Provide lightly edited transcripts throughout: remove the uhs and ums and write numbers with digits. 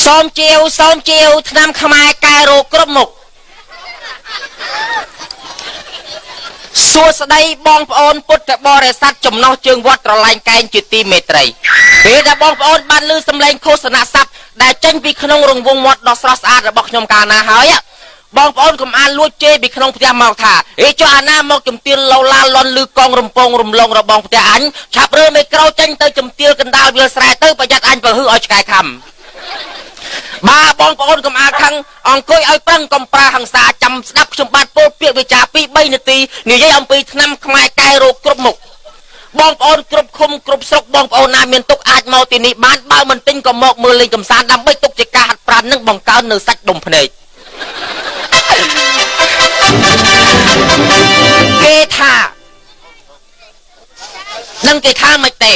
សូមជាវឆ្នាំខ្មែរកែរោគគ្រប់មុខសួស្តីបងប្អូនពុទ្ធបរិស័ទចំណោះជើងវត្តត្រឡែងកែងជាទីមេត្រីពេលដែលបងប្អូនបានឮសំឡេងឃោសនាស័ព្ទដែលចេញពីក្នុងរង្វង់មាត់ដ៏ស្រស់ស្អាតរបស់ខ្ញុំកាលណាហើយបងប្អូនកុំអានលួចជេរពីក្នុងផ្ទះមកថាចុះអាណាមកជំទាវឡូឡាលន់ឮកងរំពងរំលងរបស់ផ្ទះអញឆាប់រើមេក្រូចេញទៅជំទាវកណ្ដាលវាលស្រែទៅប្រយ័ត្នអញបើហឺឲ្យឆ្កែខំបាទបងប្អូនកុំអាខឹងអង្គុយឲ្យប្រឹងកុំប្រាហង្សាចាំស្ដាប់ខ្ញុំបាទពោលពាក្យវិចារ2-3នាទីនិយាយអំពីឆ្នាំខ្មែរកែរោគគ្រប់មុខបងប្អូនគ្រប់ឃុំគ្រប់ស្រុកបងប្អូនណាមានទុកអាចមកទីនេះបានបើមិនទិញក៏មកមើលលេងកំសាន្តដើម្បីទុកជាការហាត់ប្រាណនិងបង្កើននៅសាច់ដុំភ្នែកគេថានឹងគេថាមិនទេ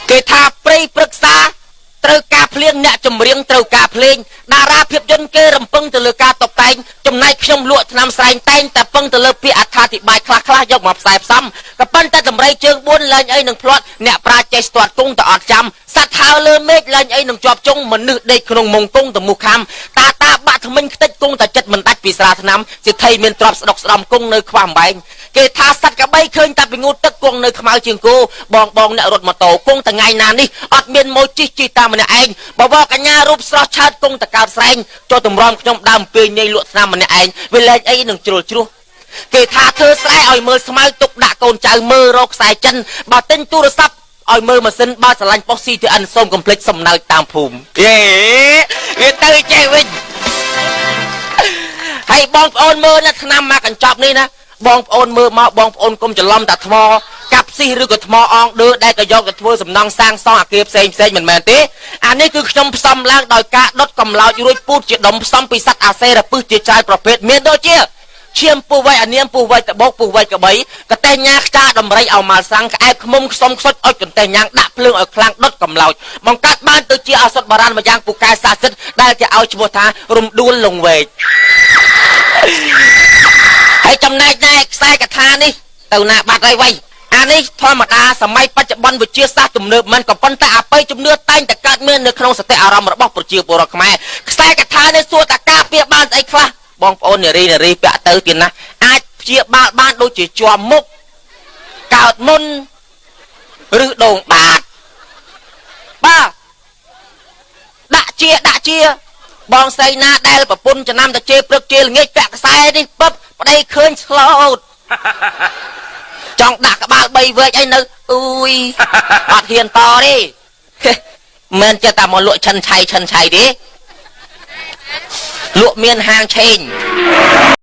គេថាព្រៃព្រឹក្សាត្រូវការភ្លៀងអ្នកចម្រៀងត្រូវការភ្លេងតារាភាពយន្តគេរំពឹងទៅលើការតុបតែងចំណែកខ្ញុំលក់ថ្នាំស្រែងតែងតែពឹងទៅលើពាក្យអត្ថាធិប្បាយខ្លះៗយកមកផ្សាយផ្សំក៏ប៉ុន្តែតម្រៃជើង4លែងអីនឹងផ្្លាត់អ្នកប្រាជ្ញចេះស្ទាត់គង់ទៅអត់ចាំសត្វហើរលើមេឃលែងអីនឹងជាប់ជង់មនុស្សដេកក្នុងមុងគង់ទៅមុខខំតាបាក់ថ្មិញខ្ទេចគង់តែចិត្តមិនដាច់ពីស្រាថ្នាំសិទ្ធិមានទ្រព្យស្ដុកស្ដំគង់នៅខ្វះអំបែងគេថាសត្វកបីឃើញតែពីងូតទឹកគង់នៅខ្មៅជាងគោបងអ្នករត់ម៉ូតូគង់តែថ្ងៃណានេះអត់មានម៉ូជិះជិះតាមម្នាក់ឯងបវរកញ្ញារូបស្រស់ឆើតគង់តែកើតស្រែងចូលតម្រាំខ្ញុំដើមពេញញីលក់ស្នាមម្នាក់ឯងវាលែងអីនឹងជ្រុលជ្រោះគេថាធ្វើស្រែឲ្យមើលស្មៅទុកដាក់កូនចៅមើលរកខ្សែចិនបើទិញទូរស័ព្ទឲ្យមើលម៉ាស៊ីនបើស្រឡាញ់ប៉ុស CTN សូមកុំភ្លេចសំណើចតាមភូមិវាទៅចេះវិញហើយបងប្អូនមើលនៅឆ្នាំមកកញ្ចប់នេះណាបងប្អូនមើលមកបងប្អូនកុំច្រឡំតែថ្មកាប់ស៊ីឬក៏ថ្មអងដឺដែលក៏យកទៅធ្វើសំណង់សាងសង់អគារផ្សេងមិនមែនទេអានេះគឺខ្ញុំផ្សំឡើងដោយការដុតកំឡោចរួចពូតជាដុំផ្សំពីសត្វអាសេរពឹសជាច្រើនប្រភេទមានដូចជាឈាមពុះវៃអានាមពុះវៃតបោកពុះវៃកបីកតេញ៉ាខ្ចាដំរីឲ្យម៉ាល់សាំងក្អែបខ្មុំខ្សុំខ្សុចអុចកតេញ៉ាដាក់ភ្លើងឲ្យខ្លាំងដុតកំឡោចបង្កើតបានទៅជាឱសថបុរាណមួយយ៉ាងពូកែស័ក្តិសិទ្ធដែលគេឲ្យឈ្មោះថារំដួលលងវែកហើយចំណែកដែរខ្សែកថានេះទៅណាបាត់ហើយវៃអានេះធម្មតាសម័យបច្ចុប្បន្នវិទ្យាសាស្ត្រទំនើបមិនក៏ប៉ុន្តែអបិយជំនឿតែងតែកើតមាននៅក្នុងសតិអារម្មណ៍របស់ប្រជាពលរដ្ឋខ្មែរខ្សែកថានេះសួរតាការពារបានស្អីខ្លះបងប្អូននារីពាក់ទៅទៀតណាអាចព្យាបាលបានដូចជាជាប់មុខកើតមុនឬដងបាតបាទដាក់ជាបងស្រីណាដែលប្រពន្ធចំណាំតាជេព្រឹកជេល្ងាចពាក់ខ្សែនេះពឹបប្តីឃើញស្លូតចង់ដាក់ក្បាល3វែកអីនៅអ៊ូយអត់ហ៊ានតទេមិនចេះតែមកលក់ឆិនឆៃទេលក់មានហាងឆេង